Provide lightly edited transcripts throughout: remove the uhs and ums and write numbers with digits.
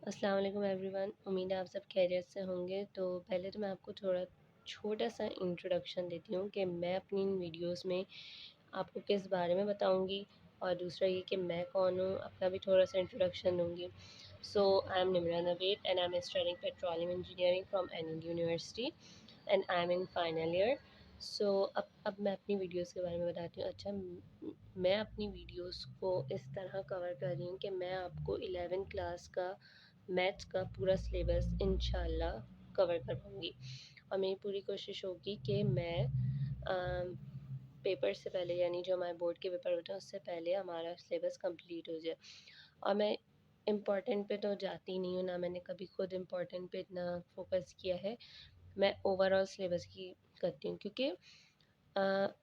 अस्सलाम वालेकुम एवरीवन। उम्मीद है आप सब खैरियत से होंगे। तो पहले तो मैं आपको थोड़ा छोटा सा इंट्रोडक्शन देती हूँ कि मैं अपनी इन वीडियोस में आपको किस बारे में बताऊँगी, और दूसरा ये कि मैं कौन हूँ, अपना भी थोड़ा सा इंट्रोडक्शन दूँगी। So I am Nimra Naved and I am studying petroleum engineering from N university and I am in final year. So अब मैं अपनी वीडियोस के बारे में बताती हूँ। अच्छा, मैं अपनी वीडियोस को इस तरह कवर कर रही हूँ कि मैं आपको 11वीं क्लास का मैथ्स का पूरा सिलेबस इंशाल्लाह कवर कर पाऊँगी, और मेरी पूरी कोशिश होगी कि मैं पेपर से पहले, यानी जो हमारे बोर्ड के पेपर होते हैं उससे पहले हमारा सिलेबस कंप्लीट हो जाए। और मैं इम्पोर्टेंट पे तो जाती नहीं हूँ, ना मैंने कभी खुद इम्पोर्टेंट पे इतना फोकस किया है। मैं ओवरऑल सिलेबस की करती हूँ, क्योंकि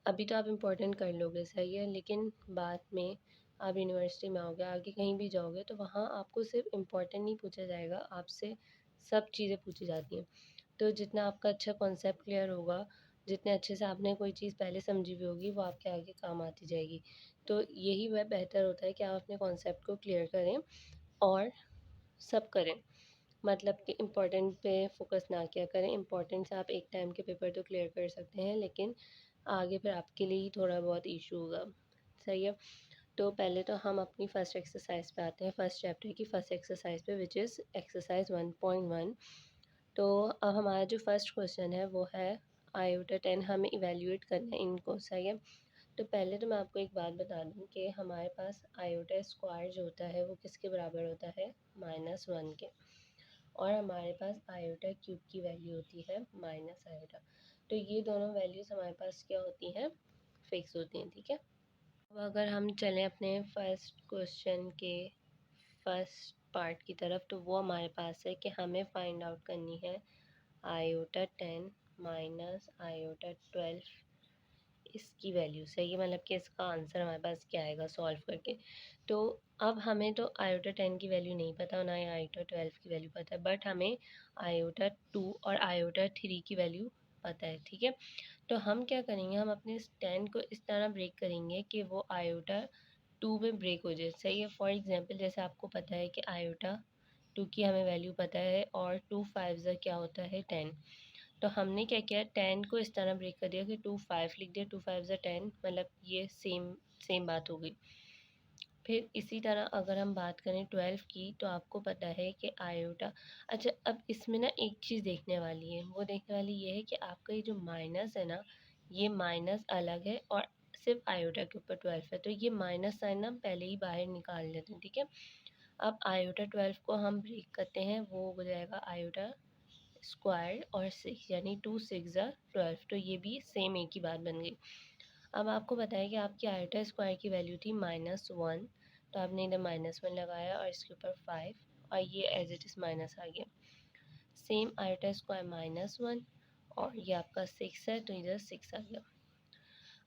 अभी तो आप इम्पोर्टेंट कर लोगे, सही है, लेकिन बाद में आप यूनिवर्सिटी में आओगे, आगे कहीं भी जाओगे, तो वहाँ आपको सिर्फ इम्पोर्टेंट नहीं पूछा जाएगा, आपसे सब चीज़ें पूछी जाती हैं। तो जितना आपका अच्छा कॉन्सेप्ट क्लियर होगा, जितने अच्छे से आपने कोई चीज़ पहले समझी हुई होगी, वो आपके आगे काम आती जाएगी। तो यही वह बेहतर होता है कि आप अपने कॉन्सेप्ट को क्लियर करें और सब करें। मतलब कि इम्पोर्टेंट पे फोकस ना किया करें। इम्पोर्टेंट से आप एक टाइम के पेपर तो क्लियर कर सकते हैं, लेकिन आगे फिर आपके लिए ही थोड़ा बहुत इशू होगा, सही है। तो पहले तो हम अपनी फ़र्स्ट एक्सरसाइज पे आते हैं, फ़र्स्ट चैप्टर की फ़र्स्ट एक्सरसाइज पे, विच इज़ एक्सरसाइज 1.1। तो अब हमारा जो फर्स्ट क्वेश्चन है वो है आयोटा 10 हमें इवेल्यूएट करना है इनको, सही है। तो पहले तो मैं आपको एक बात बता दूं कि हमारे पास आयोटा स्क्वायर जो होता है वो किसके बराबर होता है, -1 के। और हमारे पास आयोटा क्यूब की वैल्यू होती है माइनस आयोटा। तो ये दोनों वैल्यूज़ हमारे पास क्या होती हैं, फिक्स होती हैं, ठीक है। अब अगर हम चलें अपने फर्स्ट क्वेश्चन के फर्स्ट पार्ट की तरफ, तो वो हमारे पास है कि हमें फाइंड आउट करनी है आयोटा 10 माइनस आयोटा 12 इसकी वैल्यू, सही है, मतलब कि इसका आंसर हमारे पास क्या आएगा सॉल्व करके। तो अब हमें तो आयोटा 10 की वैल्यू नहीं पता, ना ही आयोटा 12 की वैल्यू पता है, बट हमें आयोटा 2 और आयोटा 3 की वैल्यू पता है, ठीक है। तो हम क्या करेंगे, हम अपने इस 10 को इस तरह ब्रेक करेंगे कि वो आयोटा 2 में ब्रेक हो जाए, सही है। फॉर एग्जांपल, जैसे आपको पता है कि आयोटा 2 की हमें वैल्यू पता है, और 2 5 ज़ा क्या होता है 10। तो हमने क्या किया, 10 को इस तरह ब्रेक कर दिया कि 2 5 लिख दिया, 2 5 ज़ा 10, मतलब ये सेम सेम बात हो गई। फिर इसी तरह अगर हम बात करें 12 की, तो आपको पता है कि आयोटा, अच्छा अब इसमें ना एक चीज़ देखने वाली है, वो देखने वाली ये है कि आपका ये जो माइनस है ना, ये माइनस अलग है और सिर्फ आयोटा के ऊपर 12 है, तो ये माइनस साइन ना हम पहले ही बाहर निकाल लेते हैं, ठीक है। अब आयोटा 12 को हम ब्रेक करते हैं, वो हो जाएगा आयोटा स्क्वायर और 6, यानी 2 6 ज़ा 12, तो ये भी सेम एक ही बात बन गई। अब आपको पता है कि आपकी आयोटा स्क्वायर की वैल्यू थी -1, तो आपने इधर -1 लगाया और इसके ऊपर 5, और ये एज इट इज़ माइनस आ गया। सेम आयोटा स्क्वायर -1, और ये आपका 6 है, तो इधर 6 आ गया।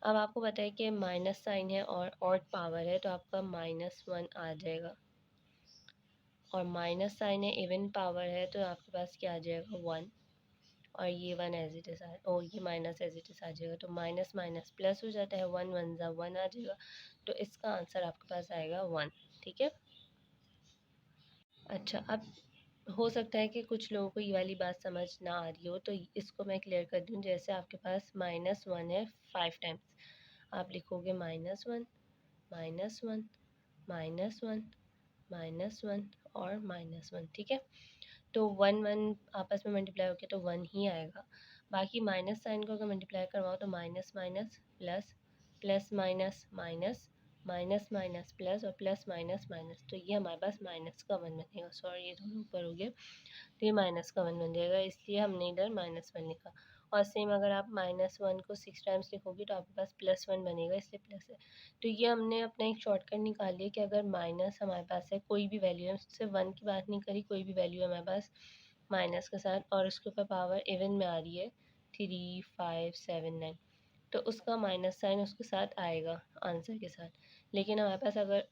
अब आपको पता है कि माइनस साइन है और ऑड पावर है, तो आपका -1 आ जाएगा, और माइनस साइन है, इवन पावर है, तो आपके पास क्या आ जाएगा 1, और ये 1 एज इट इज़ और ये माइनस एज इट इज़ आ जाएगा, तो माइनस माइनस प्लस हो जाता है, 1 1 ज़ा 1 आ जाएगा, तो इसका आंसर आपके पास आएगा 1, ठीक है। अच्छा, अब हो सकता है कि कुछ लोगों को ये वाली बात समझ ना आ रही हो, तो इसको मैं क्लियर कर दूँ। जैसे आपके पास -1 है 5 टाइम्स, आप लिखोगे -1 -1 -1 -1 और -1, ठीक है। तो 1 1 आपस में मल्टीप्लाई होके तो 1 ही आएगा। बाकी माइनस साइन को अगर मल्टीप्लाई करवाओ तो minus minus plus, plus minus minus, minus minus plus, और प्लस माइनस माइनस, तो ये हमारे पास माइनस का 1 बनेगा। सॉरी, ये दोनों ऊपर हो गया, तो ये माइनस का 1 बन जाएगा, इसलिए हमने इधर -1 लिखा। और सेम अगर आप -1 को 6 टाइम्स लिखोगे तो आपके पास +1 बनेगा, इसलिए प्लस है। तो ये हमने अपना एक शॉर्टकट निकाल लिया कि अगर माइनस हमारे पास है, कोई भी वैल्यू है, सिर्फ 1 की बात नहीं करी, कोई भी वैल्यू है हमारे पास माइनस के साथ, और उसके ऊपर पावर इवन में आ रही है 3 5 7 9, तो उसका माइनस साइन उसके साथ आएगा आंसर के साथ। लेकिन हमारे पास अगर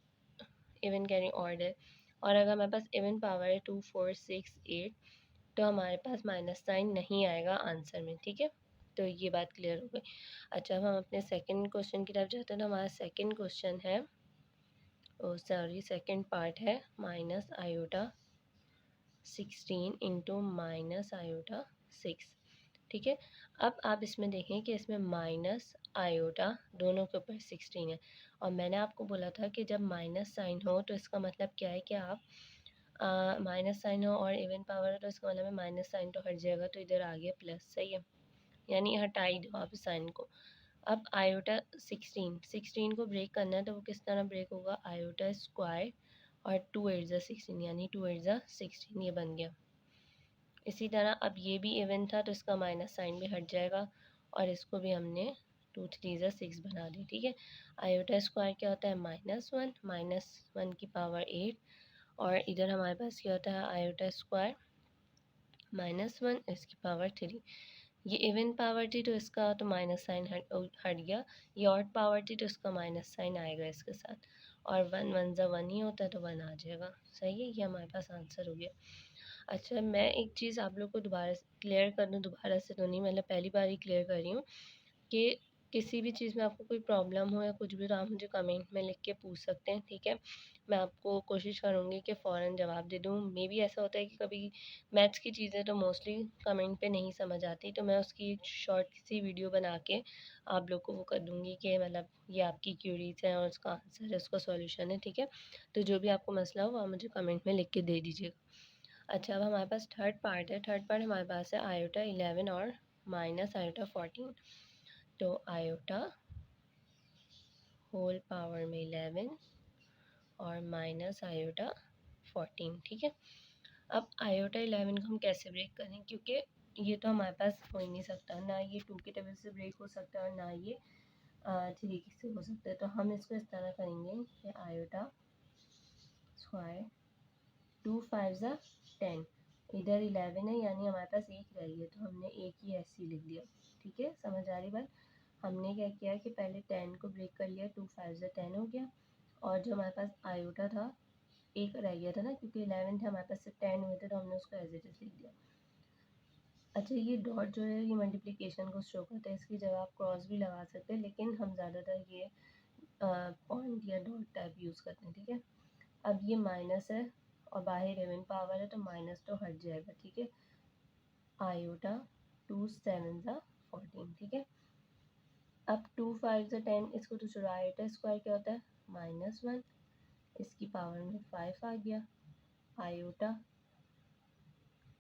इवन कैरी ऑड है, और अगर हमारे पास इवन पावर है 2 4 6 8, तो हमारे पास माइनस साइन नहीं आएगा आंसर में, ठीक है। तो ये बात क्लियर हो गई। अच्छा, अब हम अपने सेकंड क्वेश्चन की तरफ जाते हैं। तो हमारा सेकंड क्वेश्चन है, ओ सॉरी, सेकंड पार्ट है minus iota 16 into minus iota 6। ठीक है, अब आप इसमें देखें कि इसमें माइनस आयोटा दोनों के ऊपर 16 है, और मैंने आपको बोला था कि जब माइनस साइन हो तो इसका मतलब क्या है कि आप माइनस साइन हो और इवन पावर हो तो इसका मतलब है माइनस साइन तो हट जाएगा, तो इधर आ गया प्लस। सही है, यानी हटा ही दो आप साइन को। अब आयोटा 16 को ब्रेक करना है, तो वो किस तरह ब्रेक होगा, आयोटा स्क्वायर और 2 8 ज़ा 16, यानी 2 8 ज़ा 16, ये बन गया। इसी तरह अब ये भी इवन था तो इसका माइनस साइन भी हट जाएगा, और इसको भी हमने 2 3 ज़ा 6 बना दी। ठीक है, आयोटा स्क्वायर क्या होता है, -1 की पावर 8, और इधर हमारे पास क्या होता है, आयोटा स्क्वायर -1 इसकी पावर 3। ये इवन पावर थी तो इसका तो माइनस साइन हट गया, ये ऑड पावर थी तो इसका माइनस साइन आएगा इसके साथ, और 1 1 ज़ा 1 ही होता है तो 1 आ जाएगा। सही है, ये हमारे पास आंसर हो गया। अच्छा, मैं एक चीज़ आप लोग को दोबारा क्लियर कर दूँ, दोबारा से तो नहीं, मतलब पहली बार ही क्लियर कर रही हूँ कि किसी भी चीज़ में आपको कोई प्रॉब्लम हो या कुछ भी, तो आप मुझे कमेंट में लिख के पूछ सकते हैं। ठीक है, मैं आपको कोशिश करूँगी कि फ़ौरन जवाब दे दूँ। मे बी ऐसा होता है कि कभी मैथ्स की चीज़ें तो मोस्टली कमेंट पे नहीं समझ आती, तो मैं उसकी एक शॉर्ट सी वीडियो बना के आप लोग को वो कर दूँगी कि मतलब ये आपकी क्यूरीज़ हैं और उसका आंसर है, उसका सॉल्यूशन है। ठीक है, तो जो भी आपको मसला हो वो आप मुझे कमेंट में लिख के दे दीजिएगा। अच्छा, अब हमारे पास थर्ड पार्ट है। थर्ड पार्ट हमारे पास है आयोटा 11 और माइनस आयोटा 14। तो आयोटा होल पावर में 11 और माइनस आयोटा 14। ठीक है, अब आयोटा 11 को हम कैसे ब्रेक करें, क्योंकि ये तो हमारे पास हो ही नहीं सकता, ना ये 2 के टेबल से ब्रेक हो सकता है और ना ये 3 से हो सकता है। तो हम इसको इस तरह करेंगे कि आयोटा स्क्वायर 2 5 ज़ा 10, इधर 11 है यानी हमारे पास एक रह गया, तो हमने एक ही ऐसे ही लिख दिया। ठीक है, समझ आ रही बात। हमने क्या किया कि पहले 10 को ब्रेक कर लिया, 2 5 ज़ा 10 हो गया, और जो हमारे पास आयोटा था एक रह गया था ना, क्योंकि 11 थे हमारे पास, से 10 हुए थे तो हमने उसको एज इट इज़ लिख दिया। अच्छा, ये डॉट जो है ये मल्टीप्लिकेशन को शो करता है, इसकी जगह आप क्रॉस भी लगा सकते हैं, लेकिन हम ज़्यादातर ये पॉइंट या डॉट टाइप यूज़ करते हैं। ठीक है, अब ये माइनस है और बाहर इवन पावर है तो माइनस तो हट जाएगा। ठीक है, आयोटा 2 7 ज़ा 14। ठीक है, अब 2 5 ज़ा 10, इसको तो चुरा, आयोटा स्क्वायर क्या होता है, -1, इसकी पावर में 5 आ गया, आयोटा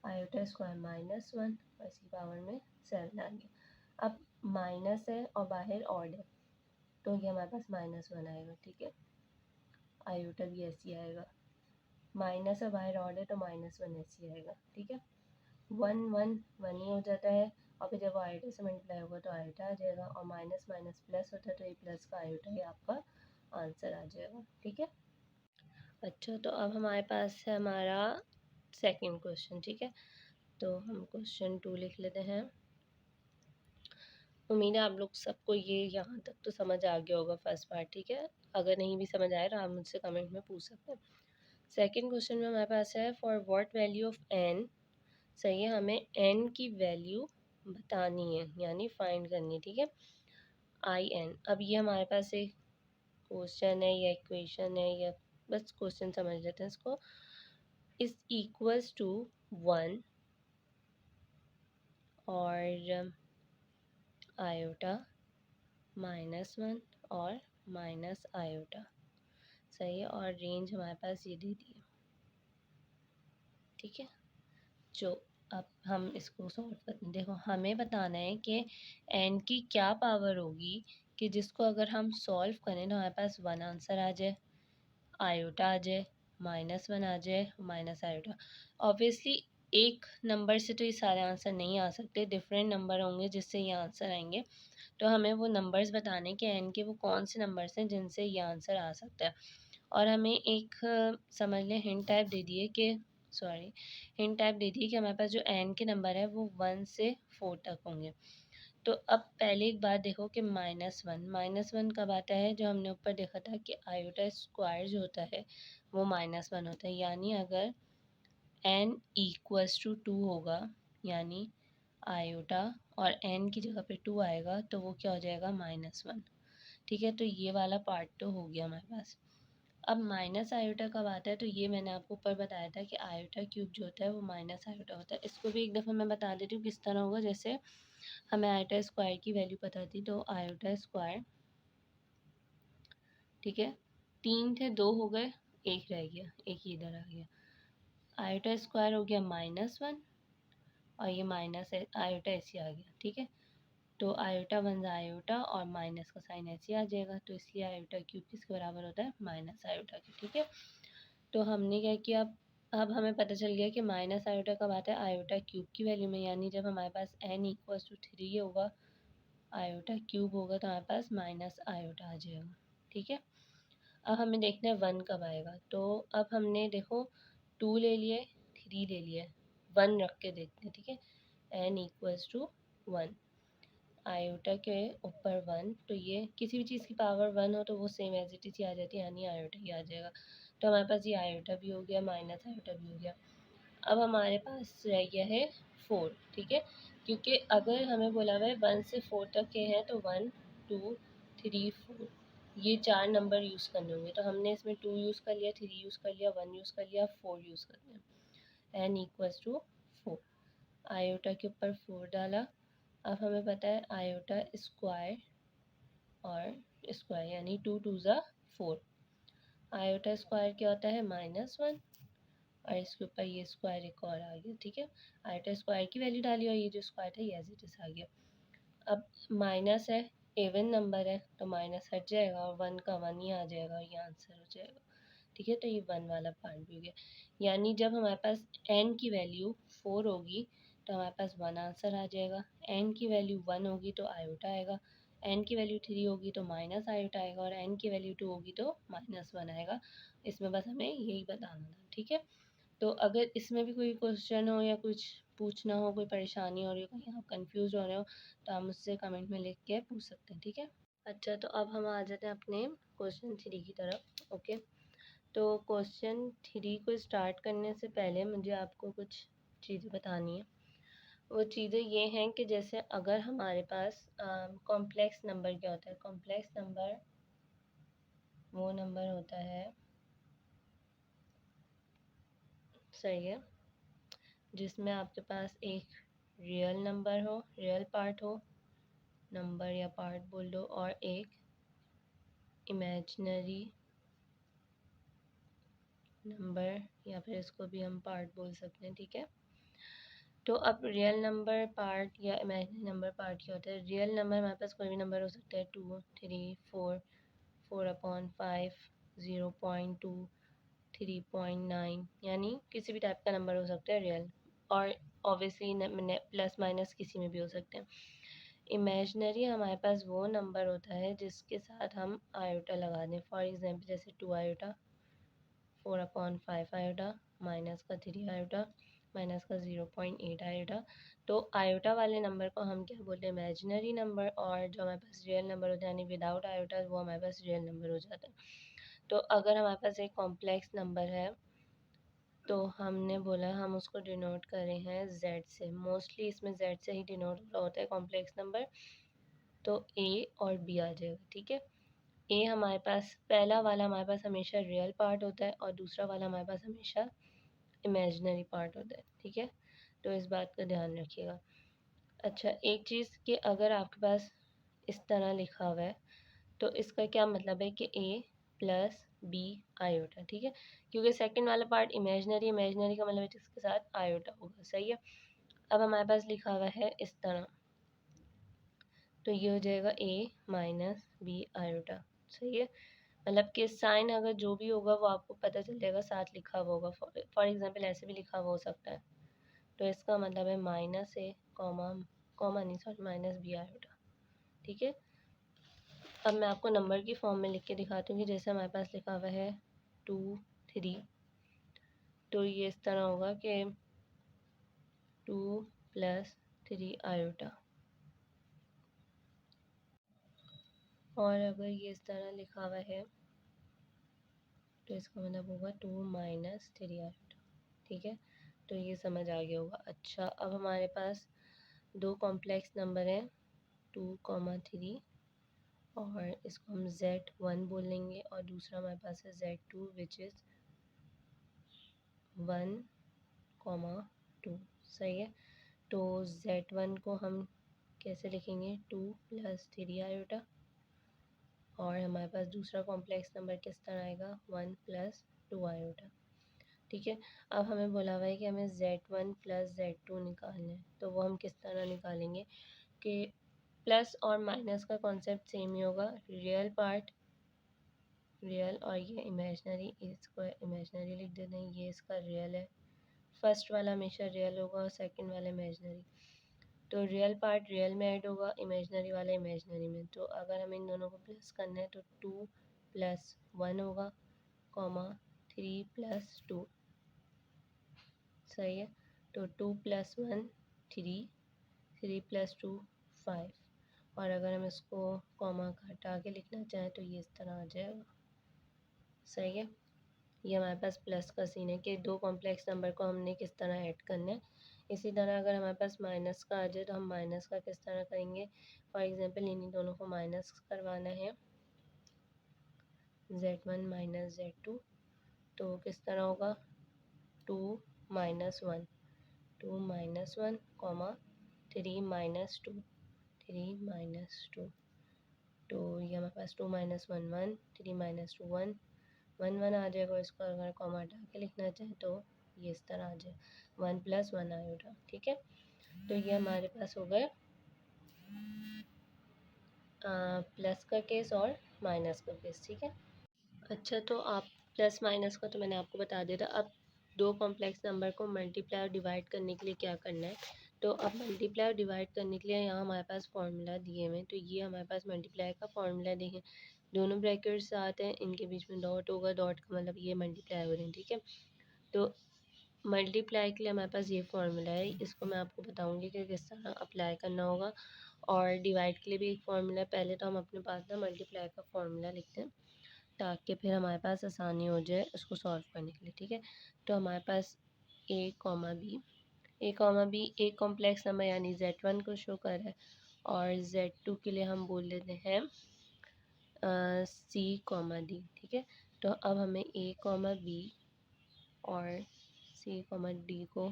आयोटा स्क्वायर -1 और इसकी पावर में 7 आ गया। अब माइनस है और बाहर ऑड है तो ये हमारे पास -1 आएगा। ठीक है, आयोटा भी ऐसे ही आएगा, माइनस है बाहर ऑड है तो -1 ऐसे ही आएगा। ठीक है, 1 1 1 ही हो जाता है, और फिर जब वो आयोटा से मल्टीप्लाई होगा तो आयोटा आ जाएगा, और माइनस माइनस प्लस होता है तो ये प्लस का आयोटा ही आपका आंसर आ जाएगा। ठीक है, अच्छा, तो अब हमारे पास है हमारा सेकंड क्वेश्चन। ठीक है, तो हम क्वेश्चन 2 लिख लेते हैं। उम्मीद है आप लोग सबको ये यहाँ तक तो समझ आ गया होगा फर्स्ट पार्ट। ठीक है, अगर नहीं भी समझ आया तो आप मुझसे कमेंट में पूछ सकते हैं। सेकंड क्वेश्चन में हमारे पास है for what value of N. सही है, हमें एन की वैल्यू बतानी है, यानी फाइंड करनी है। ठीक है, आई एन। अब ये हमारे पास एक क्वेश्चन है या इक्वेशन है, या बस क्वेश्चन समझ लेते हैं इसको। इज इक्वल्स टू 1 और आयोटा -1 और माइनस आयोटा। सही है, और रेंज हमारे पास ये दे दी है। ठीक है, जो अब हम इसको सॉल्व करते हैं। देखो, हमें बताना है कि एन की क्या पावर होगी कि जिसको अगर हम सॉल्व करें तो हमारे पास 1 आंसर आ जाए, आयोटा आ जाए, -1 आ जाए, माइनस आयोटा। ऑब्वियसली एक नंबर से तो ये सारे आंसर नहीं आ सकते, डिफरेंट नंबर होंगे जिससे ये आंसर आएंगे। तो हमें वो नंबर्स बताने कि एन के वो कौन से नंबर्स हैं जिनसे ये आंसर आ सकता है। और हमें एक समझ लें हिंट टाइप दे दिए कि हिंट टाइप दे दिए कि हमारे पास जो एन के नंबर है वो 1 से 4 तक होंगे। तो अब पहले एक बात देखो कि -1 कब आता है, जो हमने ऊपर देखा था कि आयोटा स्क्वायर जो होता है वो -1 होता है, यानी अगर एन इक्वल्स टू 2 होगा, यानी आयोटा और एन की जगह पे 2 आएगा तो वो क्या हो जाएगा, -1। ठीक है, तो ये वाला पार्ट तो हो गया हमारे पास। अब माइनस आयोटा कब आता है, तो ये मैंने आपको ऊपर बताया था कि आयोटा क्यूब जो होता है वो माइनस आयोटा होता है। इसको भी एक दफ़ा मैं बता देती हूँ किस तरह होगा। जैसे हमें आयोटा स्क्वायर की वैल्यू पता थी, तो आयोटा स्क्वायर, ठीक है, 3 थे, 2 हो गए, 1 रह गया, 1 ही इधर आ गया। आयोटा स्क्वायर हो गया -1 और ये माइनस आयोटा ऐसे आ गया, ठीक है। तो आयोटा वन आयोटा और माइनस का साइन ऐसे आ जाएगा, तो इसलिए आयोटा क्यूब किसके बराबर होता है, माइनस आयोटा के, ठीक है। तो हमने क्या किया, अब हमें पता चल गया कि माइनस आयोटा कब आता है, आयोटा क्यूब की वैल्यू में, यानी जब हमारे पास n=3 होगा, आयोटा क्यूब होगा, तो हमारे पास माइनस आयोटा आ जाएगा, ठीक है। अब हमें देखना है 1 कब आएगा, तो अब हमने देखो 2 ले लिए, 3 ले लिया, 1 रख के देखते हैं, ठीक है। n=1, आयोटा के ऊपर 1, तो ये किसी भी चीज़ की पावर 1 हो तो वो सेम एज इट इज़ ही आ जाती है, यानी आयोटा ही आ जाएगा। तो हमारे पास ये आयोटा भी हो गया, माइनस आयोटा भी हो गया। अब हमारे पास रह गया है 4, ठीक है, क्योंकि अगर हमें बोला हुआ है 1 से 4 तक के हैं, तो 1 2 3 4 ये 4 नंबर यूज़ करने होंगे। तो हमने इसमें 2 यूज़ कर लिया, 3 यूज़ कर लिया, 1 यूज़ कर लिया, 4 यूज़ कर लिया। n=4, आयोटा के ऊपर 4 डाला। अब हमें पता है आयोटा स्क्वायर और स्क्वायर, यानी 2 2 ज़ा 4। आयोटा स्क्वायर क्या होता है, -1, और इसके ऊपर ये स्क्वायर एक और आ गया, ठीक है। आयोटा स्क्वायर की वैल्यू डाली और ये जो स्क्वायर था ये एज इट इज़ आ गया। अब माइनस है, इवन नंबर है, तो माइनस हट जाएगा और 1 का 1 ही आ जाएगा और ये आंसर हो जाएगा, ठीक है। तो ये 1 वाला पार्ट भी हो गया, यानी जब हमारे पास n की वैल्यू 4 होगी तो हमारे पास 1 आंसर आ जाएगा। n की वैल्यू 1 होगी तो आयोटा आएगा, n की वैल्यू 3 होगी तो माइनस आयोटा आएगा, और n की वैल्यू 2 होगी तो -1 आएगा। इसमें बस हमें यही बताना था, ठीक है। तो अगर इसमें भी कोई क्वेश्चन हो या कुछ पूछना हो, कोई परेशानी हो रही हो, कहीं आप कंफ्यूज हो रहे हो, तो आप मुझसे कमेंट में लिख के पूछ सकते हैं, ठीक है। अच्छा, तो अब हम आ जाते हैं अपने क्वेश्चन 3 की तरफ। ओके, तो क्वेश्चन 3 को स्टार्ट करने से पहले मुझे आपको कुछ चीज़ें बतानी है। वो चीज़ें ये हैं कि जैसे अगर हमारे पास कॉम्प्लेक्स नंबर क्या होता है, कॉम्प्लेक्स नंबर वो नंबर होता है, सही है, जिसमें आपके पास एक रियल नंबर हो, रियल पार्ट हो, नंबर या पार्ट बोल दो, और एक इमेजिनरी नंबर, या फिर इसको भी हम पार्ट बोल सकते हैं, ठीक है। तो अब रियल नंबर पार्ट या इमेजिनरी नंबर पार्ट क्या होता है, रियल नंबर हमारे पास कोई भी नंबर हो सकता है, 2 3 4 4/5 0.2 3.9, यानी किसी भी टाइप का नंबर हो सकता है रियल, और ऑब्वियसली प्लस माइनस किसी में भी हो सकते हैं। इमेजिनरी हमारे पास वो नंबर होता है जिसके साथ हम आयोटा लगा दें, फॉर एग्जांपल जैसे 2 आयोटा, 4/5 आयोटा, माइनस का 3 आयोटा, माइनस का 0.8 आयोटा। तो आयोटा वाले नंबर को हम क्या बोलते हैं, इमेजिनरी नंबर, और जो हमारे पास रियल नंबर होता है यानी विदाउट आयोटा, वो हमारे पास रियल नंबर हो जाता है। तो अगर हमारे पास एक कॉम्प्लेक्स नंबर है तो हमने बोला हम उसको डिनोट कर रहे हैं z से, मोस्टली इसमें z से ही डिनोट हो रहा होता है कॉम्प्लेक्स नंबर, तो a और b आ जाएगा, ठीक है। a हमारे पास पहला वाला हमारे पास हमेशा रियल पार्ट होता है और दूसरा वाला हमारे पास हमेशा इमेजिनरी पार्ट होता है, ठीक है। तो इस बात का ध्यान रखिएगा। अच्छा, एक चीज़ कि अगर आपके पास इस तरह लिखा हुआ है तो इसका क्या मतलब है कि a प्लस बी आयोटा, ठीक है, क्योंकि सेकंड वाला पार्ट इमेजिनरी, इमेजिनरी का मतलब है जिसके साथ आयोटा होगा, सही है। अब हमारे पास लिखा हुआ है इस तरह, तो ये हो जाएगा a माइनस बी आयोटा, सही है। मतलब कि साइन अगर जो भी होगा वो आपको पता चल जाएगा, साथ लिखा हुआ होगा, फॉर एग्जांपल ऐसे भी लिखा हुआ हो सकता है। तो इसका मतलब है माइनस ए कॉमा, कॉमा नहीं सॉरी, माइनस बी आयोटा, ठीक है। अब मैं आपको नंबर की फॉर्म में लिख के दिखाती हूँ कि जैसे हमारे पास लिखा हुआ है 2 3, तो ये इस तरह होगा कि 2 + 3 आयोटा, और अगर ये इस तरह लिखा हुआ है तो इसका मतलब होगा 2 - 3 आयोटा, ठीक है। तो ये समझ आ गया होगा। अच्छा, अब हमारे पास दो कॉम्प्लेक्स नंबर हैं 2, 3, और इसको हम Z1 बोल लेंगे, और दूसरा हमारे पास है Z2 विच इज़ 1, 2। सही है। तो Z1 को हम कैसे लिखेंगे, 2 + 3 i, और हमारे पास दूसरा कॉम्प्लेक्स नंबर किस तरह आएगा, 1 + 2 i। ठीक है। अब हमें बोला हुआ है कि हमें Z1 + Z2 निकालना है, तो वो हम किस तरह निकालेंगे कि प्लस और माइनस का कॉन्सेप्ट सेम ही होगा, रियल पार्ट रियल और ये इमेजनरी, इसको इमेजनरी लिख देते हैं, ये इसका रियल है। फर्स्ट वाला हमेशा रियल होगा और सेकंड वाला इमेजनरी। तो रियल पार्ट रियल में ऐड होगा, इमेजनरी वाला इमेजनरी में। तो अगर हमें इन दोनों को प्लस करना है तो 2 + 1 होगा, कॉमा 3 + 2। सही है। तो 2 + 1 3, 3 + 2 5। और अगर हम इसको कॉमा का हटा के लिखना चाहें तो ये इस तरह आ जाएगा। सही है। ये हमारे पास प्लस का सीन है कि दो कॉम्प्लेक्स नंबर को हमने किस तरह ऐड करना है। इसी तरह अगर हमारे पास माइनस का आ जाए तो हम माइनस का किस तरह करेंगे। फॉर एग्जांपल इन्हीं दोनों को माइनस करवाना है, Z1 - Z2, तो किस तरह होगा, 2 - 1, 2 - 1, कॉमा 3 - 2, 3 - 2। तो ये हमारे पास 2 - 1 1, 3 - 2 1, 1 आ जाएगा। और इसको अगर कॉमा हटा के लिखना चाहे तो ये इस तरह आ जाए, 1 + 1 i। ठीक है। तो ये हमारे पास हो गए प्लस का केस और माइनस का केस। ठीक है। अच्छा, तो आप प्लस माइनस का तो मैंने आपको बता दिया था। अब दो कॉम्प्लेक्स नंबर को मल्टीप्लाई और डिवाइड करने के लिए क्या करना है। तो अब मल्टीप्लाई और डिवाइड करने के लिए यहाँ हमारे पास फार्मूला दिए हुए हैं। तो ये हमारे पास मल्टीप्लाई का फार्मूला देखें, दोनों ब्रैकेट्स आते हैं, इनके बीच में डॉट होगा, डॉट का मतलब ये मल्टीप्लाई हो रहे हैं। ठीक है। तो मल्टीप्लाई के लिए हमारे पास ये फार्मूला है, इसको मैं आपको बताऊंगी कि किस तरह अप्लाई करना होगा। और डिवाइड के लिए भी एक फार्मूला है। पहले तो हम अपने पास ना मल्टीप्लाई का फार्मूला लिखते हैं ताकि फिर हमारे पास आसानी हो जाए उसको सॉल्व करने के लिए। ठीक है। तो हमारे पास a, b एक कॉम्प्लेक्स नंबर यानी Z1 को शो कर रहा है, और Z2 के लिए हम बोल देते हैं C, D। ठीक है। तो अब हमें a, b और C, D को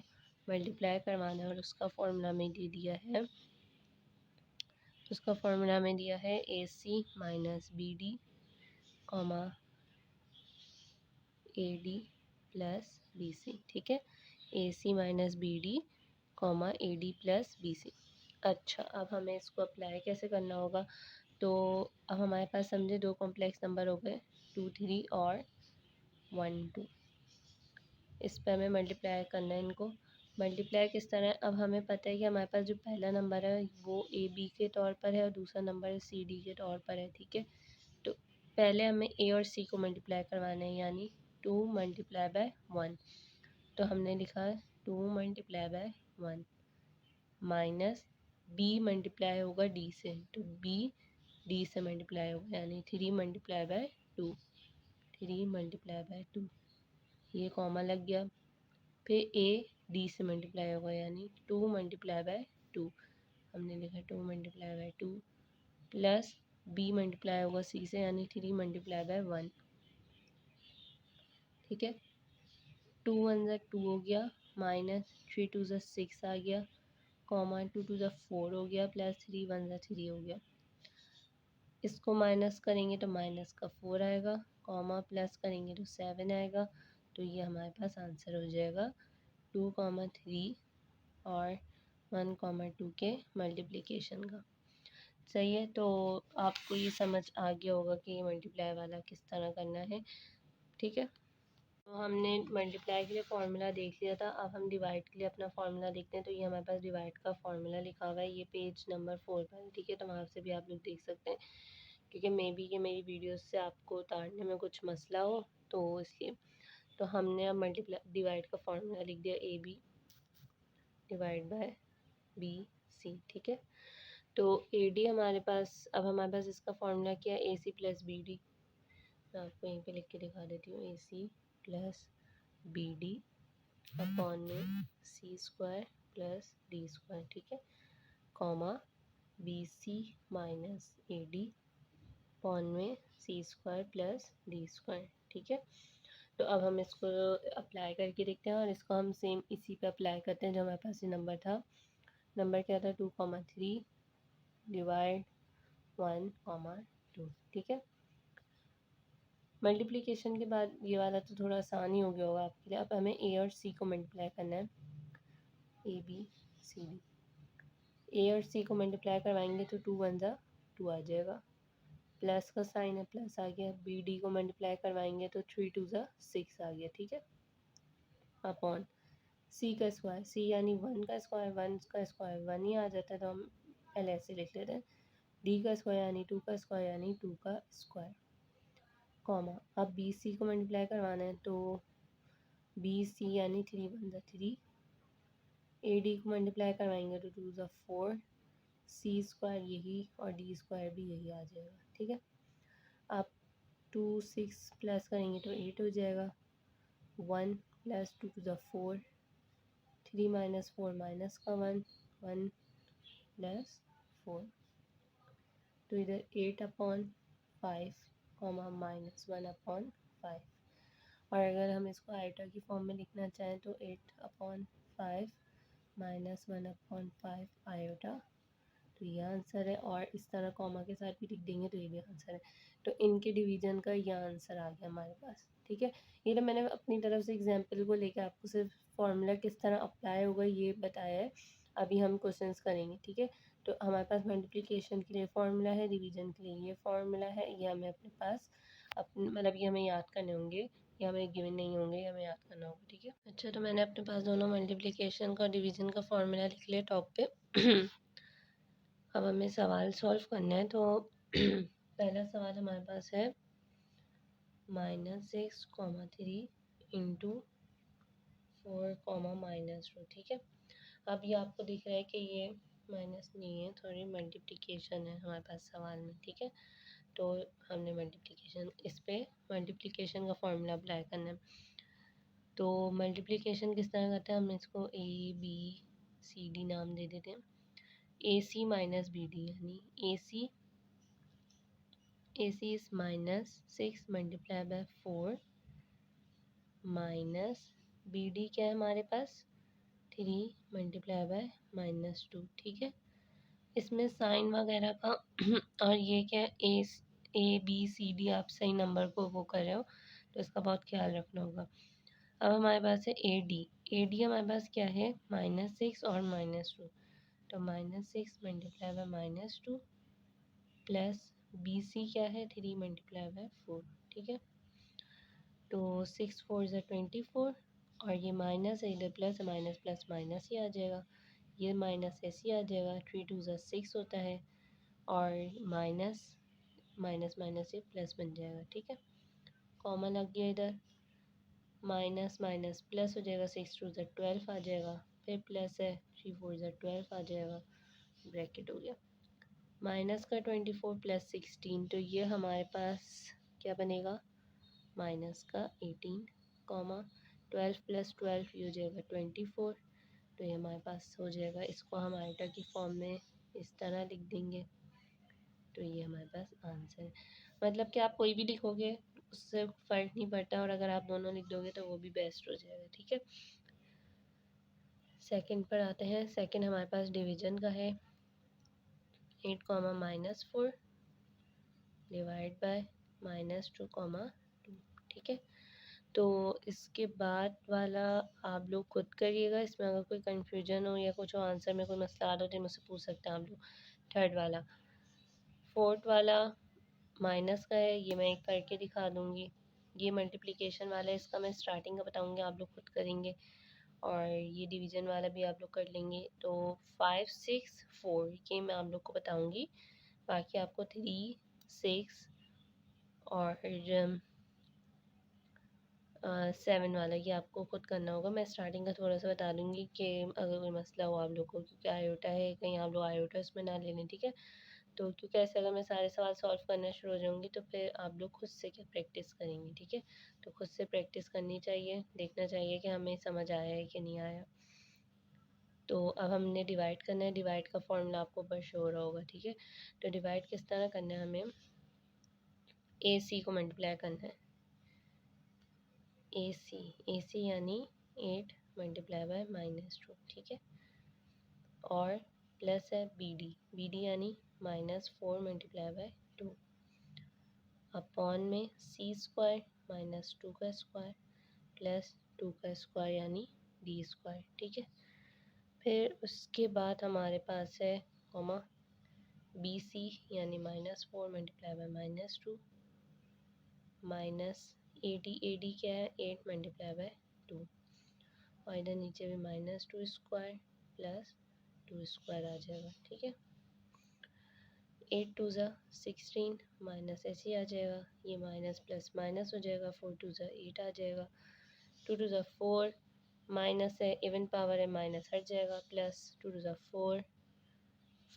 मल्टीप्लाई करवाना है, और उसका फॉर्मूला में दे दिया है, AC - BD, AD + BC। ठीक है। AC - BD, AD + BC। अच्छा, अब हमें इसको अप्लाई कैसे करना होगा। तो अब हमारे पास समझे दो कॉम्प्लेक्स नंबर हो गए, 2 3 और 1 2। इस पर हमें मल्टीप्लाई करना है इनको। मल्टीप्लाई किस तरह है, अब हमें पता है कि हमारे पास जो पहला नंबर है वो AB के तौर पर है और दूसरा नंबर CD के तौर पर है। ठीक है। तो पहले हमें A और C को मल्टीप्लाई करवाना है, यानी 2 × 1। तो हमने लिखा है 2 × 1 माइनस B मल्टीप्लाई होगा D से, तो B D से मल्टीप्लाई होगा, यानी 3 × 2, 3 × 2। ये कॉमा लग गया। फिर A D से मल्टीप्लाई होगा, यानी 2 × 2। हमने लिखा 2 × 2 प्लस B मल्टीप्लाई होगा C से, यानी 3 × 1। ठीक है। 2 1 2 हो गया, माइनस 3 2 6 आ गया, कॉमा 2 2 4 हो गया, प्लस 3 1 3 हो गया। इसको माइनस करेंगे तो माइनस का 4 आएगा, कॉमा प्लस करेंगे तो 7 आएगा। तो ये हमारे पास आंसर हो जाएगा 2 3 और 1 2 के मल्टीप्लिकेशन का। सही है। तो आपको ये समझ आ गया होगा कि ये मल्टीप्लाई वाला किस तरह करना है। ठीक है। तो हमने मल्टीप्लाई के लिए फार्मूला देख लिया था। अब हम डिवाइड के लिए अपना फार्मूला देखते हैं। तो ये हमारे पास डिवाइड का फार्मूला लिखा हुआ है, ये पेज नंबर 4 पर। ठीक है। तो वहाँ से भी आप लोग देख सकते हैं, क्योंकि मे बी कि मेरी वीडियोस से आपको उतारने में कुछ मसला हो, तो इसलिए। तो हमने अब मल्टीप्लाई डिवाइड का फार्मूला लिख दिया, AB / BC। ठीक है। तो AD हमारे पास, अब हमारे पास इसका फार्मूला क्या है, AC + BD। मैं आपको यहीं पे लिख के दिखा देती हूँ, AC + BD अपॉन में C² + D²। ठीक है। कॉमा BC - AD अपॉन में सी स्क्वायर प्लस डी स्क्वायर, ठीक है। तो अब हम इसको अप्लाई करके देखते हैं और इसको हम सेम इसी पे अप्लाई करते हैं जो हमारे पास ये नंबर था। नंबर क्या था 2,3 डिवाइड 1,2, ठीक है। मल्टीप्लिकेशन के बाद ये वाला तो थोड़ा आसान ही हो गया होगा आपके लिए। अब हमें ए और सी को मल्टीप्लाई करना है, ए बी सी डी। ए और सी को मल्टीप्लाई करवाएंगे तो 2 1 ज़ा 2 आ जाएगा, प्लस का साइन है प्लस आ गया। बी डी को मल्टीप्लाई करवाएंगे तो 3 2 ज़ा 6 आ गया, ठीक है। अपॉन सी का स्क्वायर, सी यानी 1 का स्क्वायर, 1 का स्क्वायर 1 ही आ जाता है तो हम एल ऐसे लिख लेते हैं। डी का स्क्वायर यानी 2 का स्क्वायर यानी 2 का स्क्वायर, कॉमा। अब बी सी को मल्टीप्लाई करवाना है तो बी सी यानी 3 1 ज़ा 3। ए डी को मल्टीप्लाई करवाएंगे तो 2 ज़ा 4, सी स्क्वायर यही और डी स्क्वायर भी यही आ जाएगा, ठीक है। आप 2 6 प्लस करेंगे तो 8 हो जाएगा। 1 प्लस 2 ज़ा 4, 3 माइनस 4 माइनस का 1, 1 प्लस 4, तो इधर 8/5 कॉमा माइनस 1/5। और अगर हम इसको आयोटा की फॉर्म में लिखना चाहें तो 8/5 माइनस 1/5 आयोटा, तो ये आंसर है। और इस तरह कॉमा के साथ भी लिख देंगे तो ये भी आंसर है। तो इनके डिवीजन का ये आंसर आ गया हमारे पास, ठीक है। ये तो मैंने अपनी तरफ से एग्जांपल को लेकर आपको सिर्फ फार्मूला किस तरह अप्लाई होगा ये बताया है। अभी हम क्वेश्चंस करेंगे, ठीक है। तो हमारे पास मल्टीप्लिकेशन के लिए फार्मूला है, डिवीजन के लिए ये फार्मूला है। ये हमें अपने पास अपने मतलब ये हमें याद करने होंगे, ये हमें गिवन नहीं होंगे, ये हमें याद करना होगा, ठीक है। अच्छा, तो मैंने अपने पास दोनों मल्टीप्लिकेशन का डिवीजन का फार्मूला लिख लिया टॉप पे। अब हमें सवाल सॉल्व करना है तो पहला सवाल हमारे पास है -6,3 इंटू 4, -2, ठीक है। अब ये आपको दिख रहा है कि ये माइनस नहीं है, थोड़ी मल्टीप्लिकेशन है हमारे पास सवाल में, ठीक है। तो हमने मल्टीप्लिकेशन इस पे मल्टीप्लिकेशन का फॉर्मूला अप्लाई करना है। तो मल्टीप्लिकेशन किस तरह करते हैं, हम इसको ए बी सी डी नाम दे देते हैं। ए सी माइनस बी डी यानी ए सी is -6 multiply by 4 minus BD क्या है हमारे पास 3 मल्टीप्लाई बाय -2, ठीक है। इसमें साइन वगैरह का और ये क्या है ABCD आप सही नंबर को वो कर रहे हो तो इसका बहुत ख्याल रखना होगा। अब हमारे पास है AD हमारे पास क्या है -6 और -2, तो -6 मल्टीप्लाई बाय -2 प्लस BC क्या है 3 मल्टीप्लाई बाय 4, ठीक है। तो 6 4 ज़ा 24 और ये माइनस है, इधर प्लस है, माइनस प्लस माइनस ही आ जाएगा, ये माइनस ऐसे ही आ जाएगा। 3 2 ज़ा 6 होता है और माइनस माइनस माइनस से प्लस बन जाएगा, ठीक है। कॉमन लग गया इधर, माइनस माइनस प्लस हो जाएगा, 6 2 ज़ा 12 आ जाएगा, फिर प्लस है 3 4 ज़ा 12 आ जाएगा, ब्रैकेट हो गया। माइनस का 24 प्लस 16, तो ये हमारे पास क्या बनेगा माइनस का 18, कॉमा 12 प्लस 12 ये हो जाएगा 24, तो ये हमारे पास हो जाएगा। इसको हम आइटा की फॉर्म में इस तरह लिख देंगे, तो ये हमारे पास आंसर है। मतलब कि आप कोई भी लिखोगे उससे फ़र्क नहीं पड़ता, और अगर आप दोनों लिख दोगे तो वो भी बेस्ट हो जाएगा, ठीक है। सेकंड पर आते हैं। सेकंड हमारे पास डिवीजन का है 8 -4 डिवाइड बाय -2, ठीक है। तो इसके बाद वाला आप लोग खुद करिएगा, इसमें अगर कोई कन्फ्यूजन हो या कुछ हो आंसर में कोई मसला आ रहा हो तो मुझसे पूछ सकते हैं आप लोग। थर्ड वाला, फोर्थ वाला माइनस का है, ये मैं एक करके दिखा दूँगी। ये मल्टीप्लिकेशन वाला है, इसका मैं स्टार्टिंग का बताऊँगी, आप लोग खुद करेंगे। और ये डिवीज़न वाला भी आप लोग कर लेंगे। तो 5 6 4 ये मैं आप लोग को बताऊँगी, बाकी आपको 3 6 और 7 वाला ये आपको खुद करना होगा। मैं स्टार्टिंग का थोड़ा सा बता दूँगी कि अगर कोई मसला हो आप लोग को, क्योंकि आयोटा है, कहीं आप लोग आयोटा उसमें ना ले लें, ठीक है। तो क्योंकि ऐसे अगर मैं सारे सवाल सॉल्व करना शुरू हो जाऊँगी तो फिर आप लोग खुद से क्या प्रैक्टिस करेंगे, ठीक है। तो खुद से प्रैक्टिस करनी चाहिए, देखना चाहिए कि हमें समझ आया है कि नहीं आया। तो अब हमने डिवाइड करना है, डिवाइड का फॉर्मूला आपको ऊपर शो हो रहा होगा, ठीक है। तो डिवाइड किस तरह करना है हमें, ए सी को मल्टीप्लाई करना है, ए सी यानी 8 मल्टीप्लाई बाय -2, ठीक है। और प्लस है बी डी यानी -4 मल्टीप्लाई बाय 2 अपॉन में c² -2 का स्क्वायर प्लस 2 का स्क्वायर यानी d², ठीक है। फिर उसके बाद हमारे पास है कॉमा बी सी यानी -4 multiply by -2 minus A D क्या है 8 मल्टीप्लाई बाय 2 और इधर नीचे भी -2² प्लस 2² आ जाएगा, ठीक है। 8 2 ज़ा 16 माइनस ऐसे ही आ जाएगा, ये माइनस प्लस माइनस हो जाएगा, 4 2 ज़ा 8 आ जाएगा, 2 2 ज़ा 4 माइनस है इवन पावर है माइनस हट जाएगा, प्लस 2 2 ज़ा 4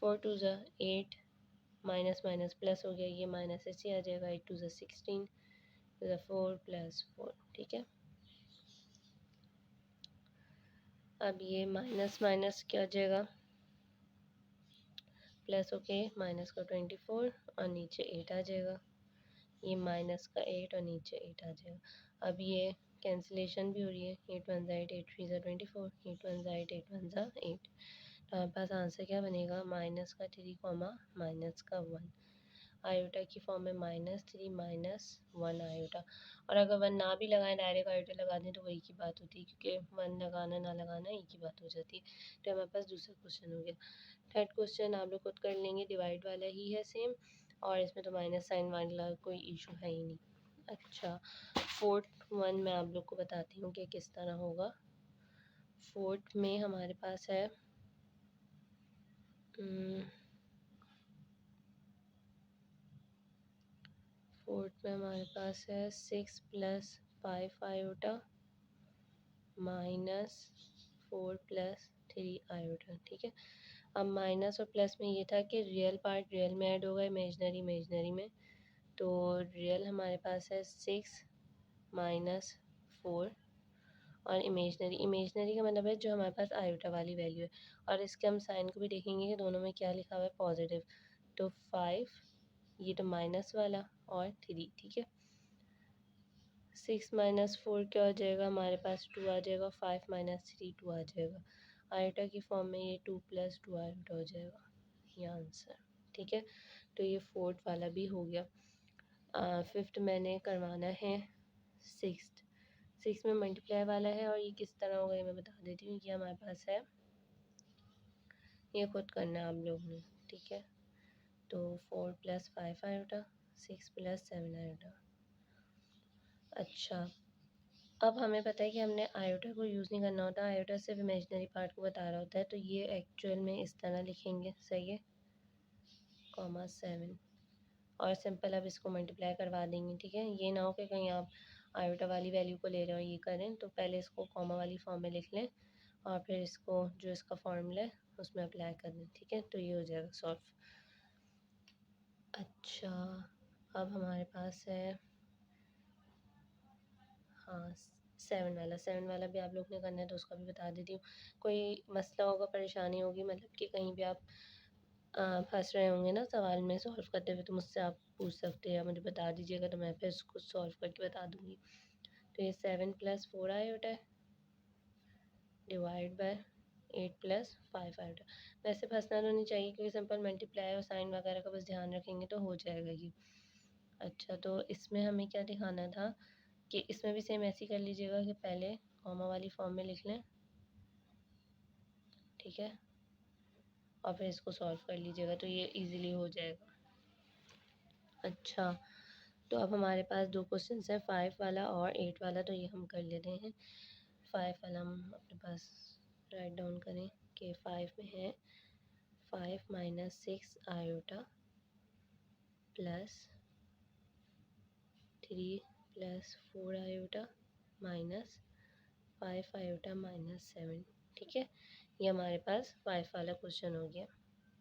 4 2 ज़ा 8 माइनस माइनस प्लस हो गया, ये माइनस ऐसे ही आ जाएगा, 8 2 ज़ा 16 2 ज़ा 4 प्लस 4, ठीक है। अब ये माइनस माइनस क्या हो जाएगा, प्लस होके माइनस का 24 और नीचे 8 आ जाएगा, ये माइनस का 8 और नीचे 8 आ जाएगा। अब ये कैंसिलेशन भी हो रही है, 8 1 ज़ा 8 8 3 ज़ा 24 8 1 ज़ा 8 8 1 ज़ा 8, तो हमारे पास आंसर क्या बनेगा, माइनस का 3 कॉमा माइनस का 1 आयोटा की फॉर्म में -3 -1 आयोटा। और अगर 1 ना भी लगाएं डायरेक्ट आयोटा लगा दें तो वही की बात होती है, क्योंकि 1 लगाना ना लगाना एक ही बात हो जाती है। तो हमारे पास दूसरा क्वेश्चन हो गया। थर्ड क्वेश्चन आप लोग खुद कर लेंगे, डिवाइड वाला ही है सेम, और इसमें तो माइनस साइन वाला कोई इशू है ही नहीं। अच्छा, फोर्थ वन मैं आप लोग को बताती हूँ कि किस तरह होगा। फोर्थ में हमारे पास है फोर्थ में हमारे पास है 6 + 5 आयोटा -4 + 3 आयोटा, ठीक है। अब माइनस और प्लस में ये था कि रियल पार्ट रियल में ऐड होगा, इमेजनरी इमेजनरी में, तो रियल हमारे पास है 6 - 4 और इमेजनरी का मतलब है जो हमारे पास आयोटा वाली वैल्यू है। और इसके हम साइन को भी देखेंगे कि दोनों में क्या लिखा हुआ है, पॉजिटिव, तो 5 ये तो माइनस वाला और 3, ठीक है। 6 - 4 क्या हो जाएगा, हमारे पास 2 आ जाएगा, 5 - 3 2 आ जाएगा। आयोटा की फॉर्म में ये 2 + 2 आयोटा हो जाएगा, ये आंसर, ठीक है। तो ये फोर्थ वाला भी हो गया। फिफ्थ मैंने करवाना है सिक्स में मल्टीप्लाई वाला है, और ये किस तरह होगा ये मैं बता देती हूँ। ये हमारे पास है, ये खुद करना है आप लोगों ने, ठीक है। तो 4 + 5 आयोटा 6 + 7 आयोटा। अच्छा, अब हमें पता है कि हमने आयोटा को यूज़ नहीं करना होता, आयोटा सिर्फ इमेजिनरी पार्ट को बता रहा होता है, तो ये एक्चुअल में इस तरह लिखेंगे, सही है, (7) और सिंपल अब इसको मल्टीप्लाई करवा देंगे, ठीक है। ये ना हो कि कहीं आप आयोटा वाली वैल्यू को ले रहे हो ये करें, तो पहले इसको कॉमा वाली फॉर्म में लिख लें और फिर इसको जो इसका फॉर्मूला है उसमें अप्लाई कर दें, ठीक है। तो ये हो जाएगा सॉल्व। अच्छा, अब हमारे पास है हाँ 7 वाला भी आप लोग ने करना है, तो उसका भी बता देती हूँ। कोई मसला होगा, परेशानी होगी, मतलब कि कहीं भी आप फंस रहे होंगे ना सवाल में सॉल्व करते हुए, तो मुझसे आप पूछ सकते हैं या मुझे बता दीजिएगा, तो मैं फिर इसको सॉल्व करके बता दूँगी। तो ये 7 + 4 आयोटा है डिवाइड बाय 8 + 5 आयोटा। वैसे फंसना तो नहीं चाहिए, क्योंकि सिंपल मल्टीप्लाई और साइन वगैरह का बस ध्यान रखेंगे तो हो जाएगा ये। अच्छा, तो इसमें हमें क्या दिखाना था कि इसमें भी सेम ऐसे ही कर लीजिएगा कि पहले कॉमा वाली फॉर्म में लिख लें, ठीक है, और फिर इसको सॉल्व कर लीजिएगा, तो ये इजीली हो जाएगा। अच्छा, तो अब हमारे पास दो क्वेश्चन है, 5 वाला और 8 वाला, तो ये हम कर लेते हैं। 5 वाला हम अपने पास राइट डाउन करें कि 5 में है 5 - 6 iota plus 3 + 4 iota minus 5 iota -7, ठीक है। ये हमारे पास 5 वाला क्वेश्चन हो गया।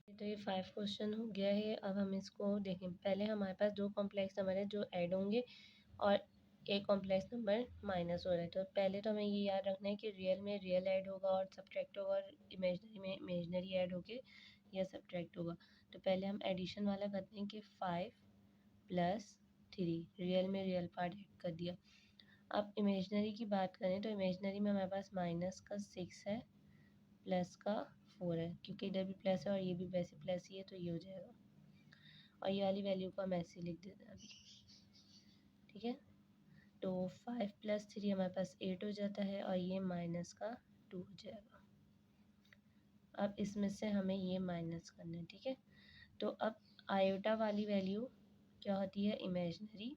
तो ये 5 क्वेश्चन हो गया है। अब हम इसको देखें, पहले हमारे पास दो कॉम्प्लेक्स नंबर है जो ऐड होंगे और एक कॉम्प्लेक्स नंबर माइनस हो रहा है। तो पहले तो हमें ये याद रखना है कि रियल में रियल ऐड होगा और सब्ट्रैक्ट होगा, और इमेजनरी में इमेजनरी ऐड होके या सब्ट्रैक्ट होगा। तो पहले हम एडिशन वाला करते हैं कि 5 + 3, रियल में रियल पार्ट ऐड कर दिया। अब इमेजनरी की बात करें तो इमेजनरी में हमारे पास माइनस का 6 है, प्लस का 4 है, क्योंकि इधर भी प्लस है और ये भी वैसे प्लस ही है तो ये हो जाएगा। और ये वाली वैल्यू को हम ऐसे लिख देते हैं अभी, ठीक है। तो 5 + 3 हमारे पास 8 हो जाता है और ये माइनस का 2 हो जाएगा। अब इसमें से हमें ये माइनस करना है, ठीक है। तो अब आयोटा वाली वैल्यू क्या होती है, इमेजनरी,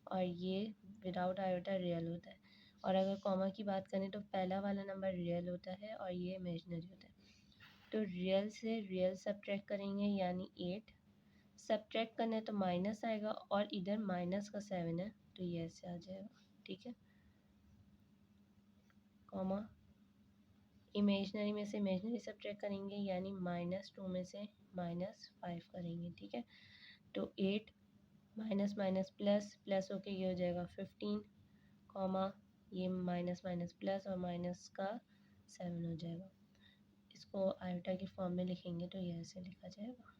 और ये विदाउट आयोटा रियल होता है। और अगर कॉमा की बात करें तो पहला वाला नंबर रियल होता है और ये इमेजनरी होता है। तो रियल से रियल सब्ट्रैक्ट करेंगे यानी 8, सब्ट्रैक्ट करना है तो माइनस आएगा और इधर माइनस का 7 है तो ये ऐसे आ जाएगा, ठीक है। कॉमा, इमेजनरी में से इमेजनरी सब्ट्रैक्ट करेंगे यानी -2 में से -5 करेंगे, ठीक है। तो 8 माइनस माइनस प्लस, प्लस होके ये हो जाएगा 15, कॉमा ये माइनस माइनस प्लस और माइनस का 7 हो जाएगा। इसको आयोटा के फॉर्म में लिखेंगे तो ये ऐसे लिखा जाएगा,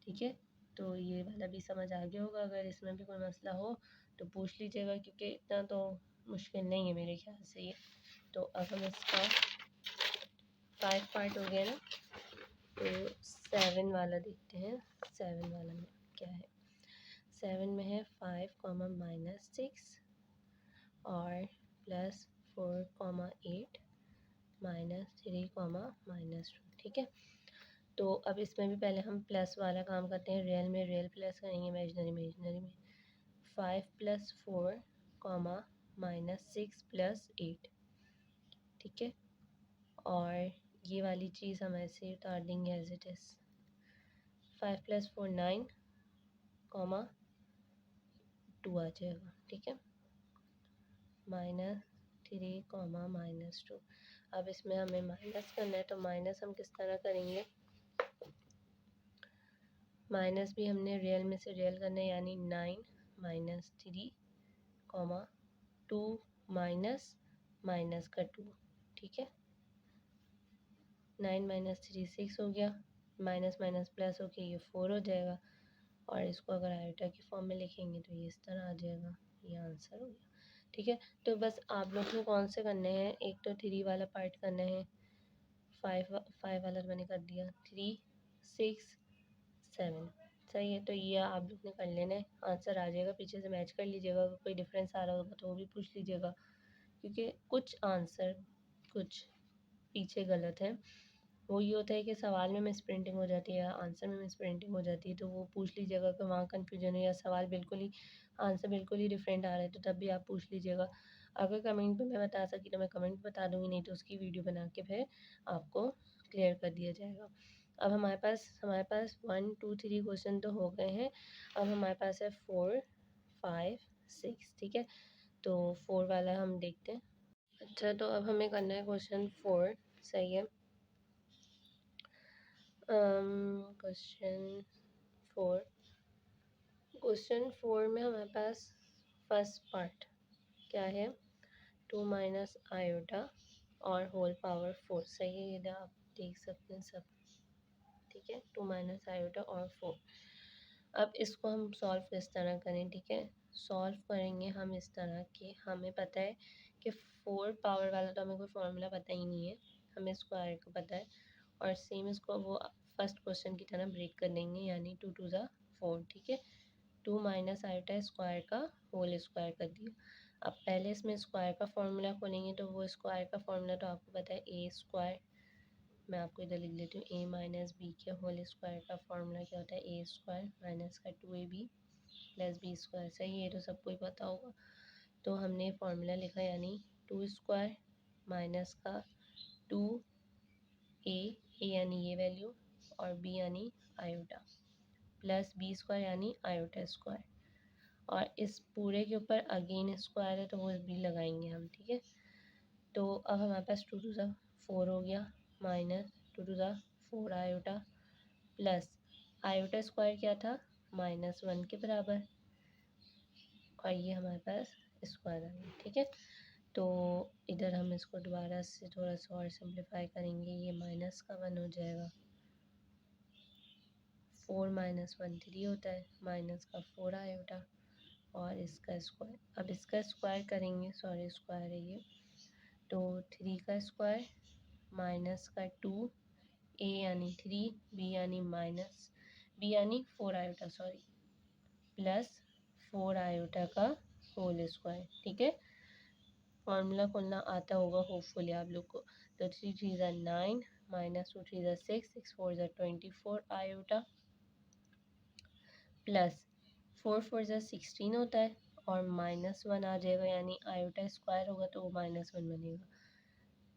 ठीक है। तो ये वाला भी समझ आ गया होगा। अगर इसमें भी कोई मसला हो तो पूछ लीजिएगा, क्योंकि इतना तो मुश्किल नहीं है मेरे ख्याल से ये। तो अब हम इसका 5 पार्ट हो गया ना, तो 7 वाला देखते हैं। 7 वाला में क्या है, 7 में है 5 कॉमा -6 और +4 कॉमा 8 -3 कॉमा -2, ठीक है। तो अब इसमें भी पहले हम प्लस वाला काम करते हैं। रियल में रियल प्लस करेंगे, इमेजनरी इमेजनरी में 5 + 4 कॉमा -6 + 8, ठीक है। और ये वाली चीज़ हम ऐसे उतार देंगे एज इट इज़। 5 + 4 9 कॉमा 2 आ जाएगा, ठीक है। -3 कॉमा -2। अब इसमें हमें माइनस करना है, तो माइनस हम किस तरह करेंगे, माइनस भी हमने रियल में से रियल करना है यानी 9 - 3 कॉमा 2 माइनस माइनस का 2, ठीक है। 9 - 3 6 हो गया, माइनस माइनस प्लस होके ये 4 हो जाएगा। और इसको अगर आयोटा की फॉर्म में लिखेंगे तो ये इस तरह आ जाएगा, ये आंसर हो गया, ठीक है। तो बस आप लोग को कौन से करने हैं, एक तो 3 वाला पार्ट करना है, 5 वाला तो मैंने कर दिया, 3 6 7 सही है। तो ये आप लोग ने कर लेना है, आंसर आ जाएगा। पीछे से मैच कर लीजिएगा, अगर कोई डिफरेंस आ रहा होगा तो वो भी पूछ लीजिएगा, क्योंकि कुछ आंसर कुछ पीछे गलत है। वो ये होता है कि सवाल में मिस प्रिंटिंग हो जाती है, आंसर में मिस प्रिंटिंग हो जाती है, तो वो पूछ लीजिएगा कि वहाँ कन्फ्यूजन है या सवाल बिल्कुल ही आंसर बिल्कुल ही डिफरेंट आ रहा है, तो तब भी आप पूछ लीजिएगा। अगर कमेंट पे मैं बता सकी तो मैं कमेंट बता दूँगी, नहीं तो उसकी वीडियो बना के फिर आपको क्लियर कर दिया जाएगा। अब हमारे पास 1 2 3 क्वेश्चन तो हो गए हैं। अब हमारे पास है 4 5 6, ठीक है। तो 4 वाला हम देखते हैं। अच्छा, तो अब हमें करना है क्वेश्चन 4, सही है। क्वेश्चन 4, क्वेश्चन 4 में हमारे पास फर्स्ट पार्ट क्या है, 2 माइनस आयोटा और होल पावर 4, सही है। ये आप देख सकते हैं सब, ठीक है। 2 माइनस आयोटा और 4। अब इसको हम सॉल्व किस तरह करें, ठीक है। सॉल्व करेंगे हम इस तरह कि हमें पता है कि 4 पावर वाला तो हमें कोई फॉर्मूला पता ही नहीं है, हमें स्क्वायर का पता है। और सेम इसको वो फर्स्ट क्वेश्चन की तरह ब्रेक कर देंगे, यानी 2 2 ज़ा 4, ठीक है। 2 माइनस आयोटा स्क्वायर का होल स्क्वायर कर दिया। अब पहले इसमें स्क्वायर का फॉर्मूला खोलेंगे, तो वो स्क्वायर का फॉर्मूला तो आपको पता है ए स्क्वायर। मैं आपको इधर लिख देती हूँ, ए माइनस बी के होल स्क्वायर का फॉर्मूला क्या होता है, ए स्क्वायर माइनस का 2ab प्लस बी स्क्वायर, सही है, ये तो सबको ही पता होगा। तो हमने फार्मूला लिखा, यानी 2 स्क्वायर माइनस का 2a, ए यानी ये वैल्यू और बी यानी आयोटा, प्लस बी स्क्वायर यानी आयोटा स्क्वायर। और इस पूरे के ऊपर अगेन स्क्वायर है तो वो भी लगाएंगे हम, ठीक है। तो अब हमारे पास 2 2 ज़ा 4 हो गया, माइनस 2 2 ज़ा 4 आयोटा, प्लस आयोटा स्क्वायर क्या था, -1 के बराबर, और ये हमारे पास स्क्वायर आ गया, ठीक है। तो इधर हम इसको दोबारा से थोड़ा सा और सिंप्लीफाई करेंगे, ये -1 हो जाएगा, 4 माइनस 1 3 होता है, माइनस का 4 आयोटा और इसका स्क्वायर। अब इसका स्क्वायर करेंगे, सॉरी स्क्वायर है ये, तो 3 का स्क्वायर माइनस का 2, ए यानी 3, बी यानी माइनस, बी यानी 4 आयोटा सॉरी, प्लस 4 आयोटा का होल स्क्वायर। ठीक है, फार्मूला खोलना आता होगा होपफुली आप लोग को। तो 3 3 ज़ा 9, माइनस 2 3 ज़ा 6, 6 4 ज़ा 24 आयोटा, प्लस 4 4 ज़ा 16 होता है और माइनस 1 आ जाएगा, यानी आयोटा स्क्वायर होगा तो वो माइनस 1 बनेगा।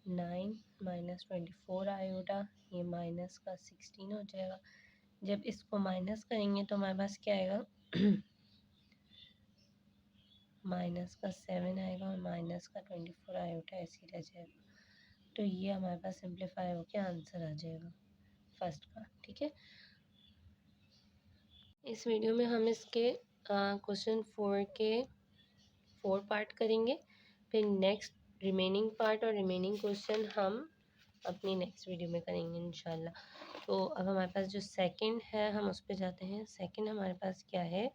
9 माइनस 24 आयोटा, ये माइनस का 16 हो जाएगा। जब इसको माइनस करेंगे तो हमारे पास क्या आएगा माइनस का 7 आएगा और माइनस का 24 आयोटा ऐसे ही रह जाएगा। तो ये हमारे पास सिंप्लीफाई होकर आंसर आ जाएगा फर्स्ट का। ठीक है, इस वीडियो में हम इसके क्वेश्चन 4 के 4 पार्ट करेंगे, फिर नेक्स्ट रिमेनिंग पार्ट और रिमेनिंग क्वेश्चन हम अपनी नेक्स्ट वीडियो में करेंगे इंशाल्लाह। तो अब हमारे पास जो सेकंड है हम उस पर जाते हैं। सेकंड हमारे पास क्या है,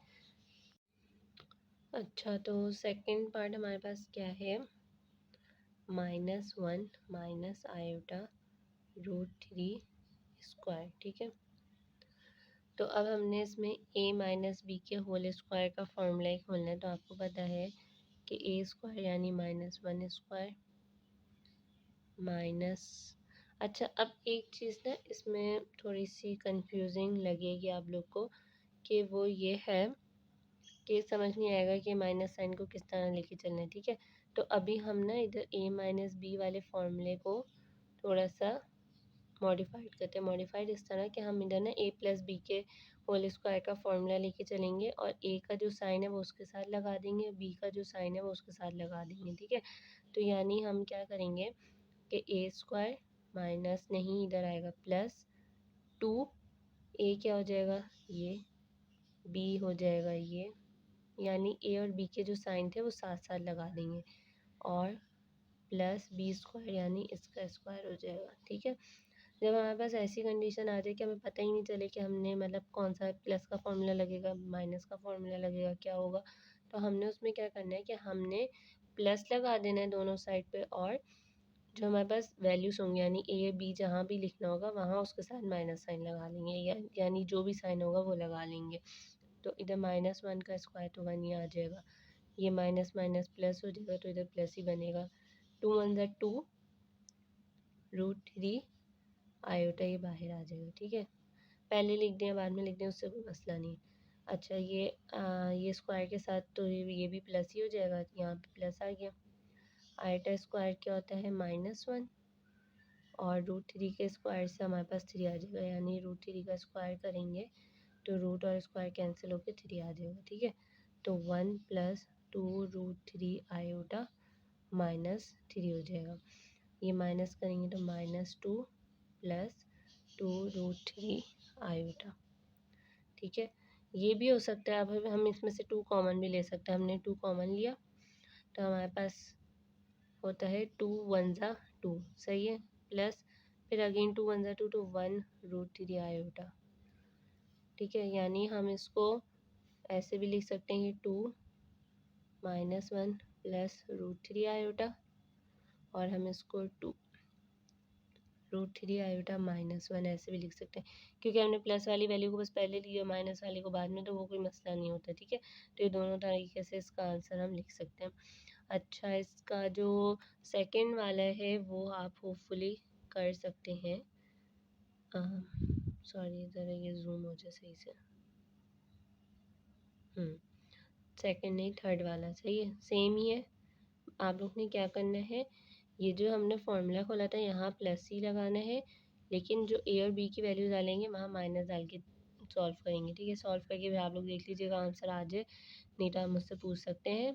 अच्छा तो सेकंड पार्ट हमारे पास क्या है, -1 माइनस आयोटा √3 स्क्वायर। ठीक है, तो अब हमने इसमें a माइनस बी के होल स्क्वायर का फॉर्मूला ही खोलना है। तो आपको पता है कि a स्क्वायर यानी -1 स्क्वायर माइनस, अच्छा अब एक चीज़ ना इसमें थोड़ी सी कंफ्यूजिंग लगेगी आप लोग को, कि वो ये है कि समझ नहीं आएगा कि माइनस साइन को किस तरह लेके चलना है। ठीक है, तो अभी हम ना इधर a माइनस बी वाले फॉर्मूले को थोड़ा सा मॉडिफाइड करते हैं। मॉडिफाइड इस तरह कि हम इधर ना a प्लस बी के होल स्क्वायर का फॉर्मूला लेके चलेंगे और a का जो साइन है वो उसके साथ लगा देंगे, b का जो साइन है वो उसके साथ लगा देंगे। ठीक है, तो यानी हम क्या करेंगे कि a स्क्वायर माइनस नहीं इधर आएगा प्लस 2, a क्या हो जाएगा ये, b हो जाएगा ये, यानी a और b के जो साइन थे वो साथ साथ लगा देंगे और प्लस b स्क्वायर यानी इसका स्क्वायर हो जाएगा। ठीक है, जब हमारे पास ऐसी कंडीशन आ जाए कि हमें पता ही नहीं चले कि हमने मतलब कौन सा प्लस का फॉर्मूला लगेगा माइनस का फॉर्मूला लगेगा क्या होगा, तो हमने उसमें क्या करना है कि हमने प्लस लगा देना है दोनों साइड पे और जो हमारे पास वैल्यूज़ होंगी यानी ए बी जहाँ भी लिखना होगा वहाँ उसके साथ माइनस साइन लगा लेंगे, यानी जो भी साइन होगा वो लगा लेंगे। तो इधर -1 का स्क्वायर तो 1 ही आ जाएगा, ये माइनस माइनस प्लस हो जाएगा तो इधर प्लस ही बनेगा। 2 1 ज़ा 2 √3 आयोटा ये बाहर आ जाएगा। ठीक है, पहले लिख दें बाद में लिख दें उससे कोई मसला नहीं। अच्छा ये स्क्वायर के साथ तो ये भी प्लस ही हो जाएगा, यहाँ पे प्लस आ गया। आयोटा स्क्वायर क्या होता है -1 और √3 के स्क्वायर से हमारे पास 3 आ जाएगा, यानी √3 का स्क्वायर करेंगे तो रूट और स्क्वायर कैंसिल होकर 3 आ जाएगा। ठीक है, तो 1 + 2√3 आयोटा -3 हो जाएगा। ये माइनस करेंगे तो -2 + 2√3 आयोटा। ठीक है, ये भी हो सकता है, अब हम इसमें से 2 कॉमन भी ले सकते हैं। हमने 2 कॉमन लिया तो हमारे पास होता है 2 1 ज़ा 2, सही है, प्लस फिर अगेन 2 1 ज़ा 2 तो 1√3 आयोटा। ठीक है, यानी हम इसको ऐसे भी लिख सकते हैं कि 2 -1 + √3 आयोटा और हम इसको 2 √3 आयोटा -1 ऐसे भी लिख सकते हैं, क्योंकि हमने प्लस वाली वैल्यू को बस पहले लिया माइनस वाली को बाद में, तो वो कोई मसला नहीं होता। ठीक है, तो ये दोनों तरीके से इसका आंसर हम लिख सकते हैं। अच्छा, इसका जो सेकंड वाला है वो आप होपफुली कर सकते हैं, सॉरी ज़रा ये जूम हो जाए सही से, सेकंड नहीं थर्ड वाला सही है, सेम ही है। आप लोग ने क्या करना है, ये जो हमने फार्मूला खोला था यहाँ प्लस ही लगाना है, लेकिन जो ए और बी की वैल्यू डालेंगे वहाँ माइनस डाल के सॉल्व करेंगे। ठीक है, सॉल्व करके भी आप लोग देख लीजिएगा आंसर आ जाए, नहीं तो आप मुझसे पूछ सकते हैं।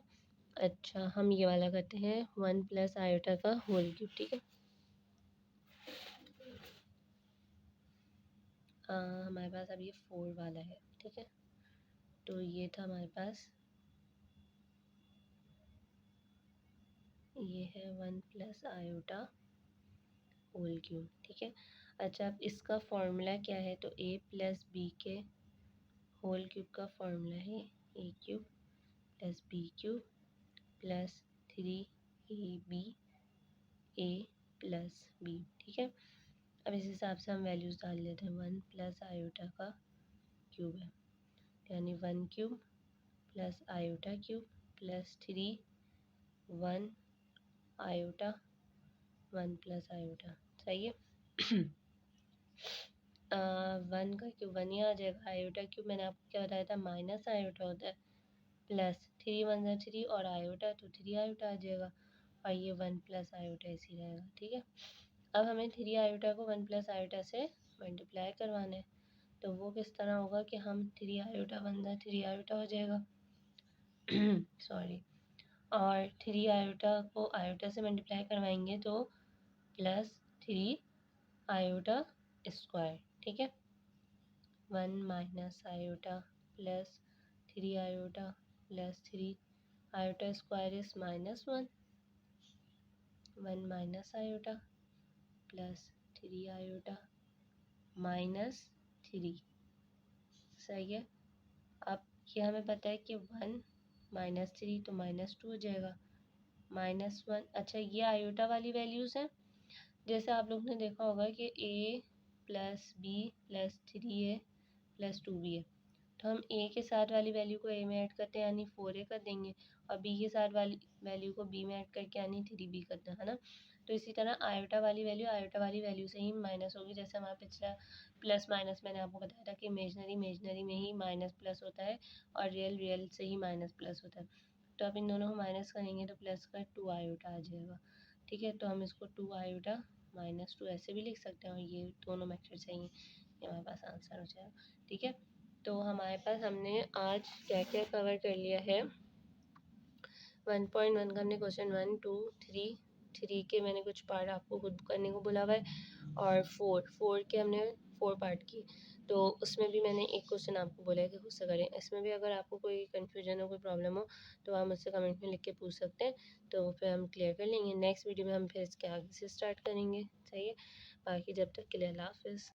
अच्छा, हम ये वाला करते हैं 1 + आयोटा का होल क्यूब। ठीक है, हमारे पास अब ये 4 वाला है। ठीक है, तो ये था हमारे पास, ये है 1 + आयोटा होल क्यूब, ठीक है। अच्छा, अब इसका फॉर्मूला क्या है, तो ए प्लस बी के होल क्यूब का फॉर्मूला है A cube plus B cube plus 3ab A plus B, ठीक है। अब इस हिसाब से हम वैल्यूज़ डाल लेते हैं। 1 प्लस आयोटा का क्यूब है, यानी 1 cube plus iota cube plus 1 iota 1 plus iota, सही है। 1 का क्यूब 1 ही आ जाएगा। आयोटा क्यूब मैंने आपको क्या बताया था, माइनस आयोटा होता है, प्लस 3 1 जा 3 और आयोटा तो 3 आयोटा आ जाएगा, और ये 1 प्लस आयोटा इसी रहेगा, ठीक है। अब हमें 3 आयोटा को 1 प्लस आयोटा से मल्टीप्लाई करवाना है, तो वो किस तरह होगा कि हम 3 आयोटा 1 जा 3 आयोटा हो जाएगा सॉरी, और 3 आयोटा को आयोटा से मल्टीप्लाई करवाएंगे तो प्लस 3 आयोटा स्क्वायर, ठीक है। 1 minus iota plus 3 iota plus 3 iota square is -1, 1 minus iota plus 3 iota -3, सही है। अब ये हमें पता है कि 1 -3 तो -2 हो जाएगा, -1। अच्छा, ये आयोटा वाली वैल्यूज़ हैं। जैसे आप लोग ने देखा होगा कि a plus B plus 3a plus 2b है, तो हम a के साथ वाली वैल्यू को a में ऐड करते हैं यानी 4a कर देंगे, और b के साथ वाली वैल्यू को b में ऐड करके यानी 3b करते हैं, है ना। तो इसी तरह आयोटा वाली वैल्यू से ही माइनस होगी। जैसे हमारा पिछला प्लस माइनस मैंने आपको बताया था कि इमेजनरी में ही माइनस प्लस होता है, और रियल से ही माइनस प्लस होता है। तो अब इन दोनों को माइनस करेंगे तो प्लस का 2 आयोटा आ जाएगा, ठीक है। तो हम इसको 2 आयोटा -2 ऐसे भी लिख सकते हैं, और ये दोनों मेथड सही हैं, ये हमारे पास आंसर हो जाएगा, ठीक है। तो हमारे पास हमने आज क्या क्या कवर कर लिया है। 1.1 का हमने क्वेश्चन 1 2 3 के मैंने कुछ पार्ट आपको खुद करने को बोला हुआ है, और 4 के हमने 4 पार्ट की। तो उसमें भी मैंने एक क्वेश्चन आपको बोला है कि खुद से करें। इसमें भी अगर आपको कोई कन्फ्यूजन हो, कोई प्रॉब्लम हो, तो आप मुझसे कमेंट में लिख के पूछ सकते हैं, तो फिर हम क्लियर कर लेंगे। नेक्स्ट वीडियो में हम फिर इसके आगे से स्टार्ट करेंगे, सही है। बाकी जब तक के लिए अल्लाह हाफ़िज़।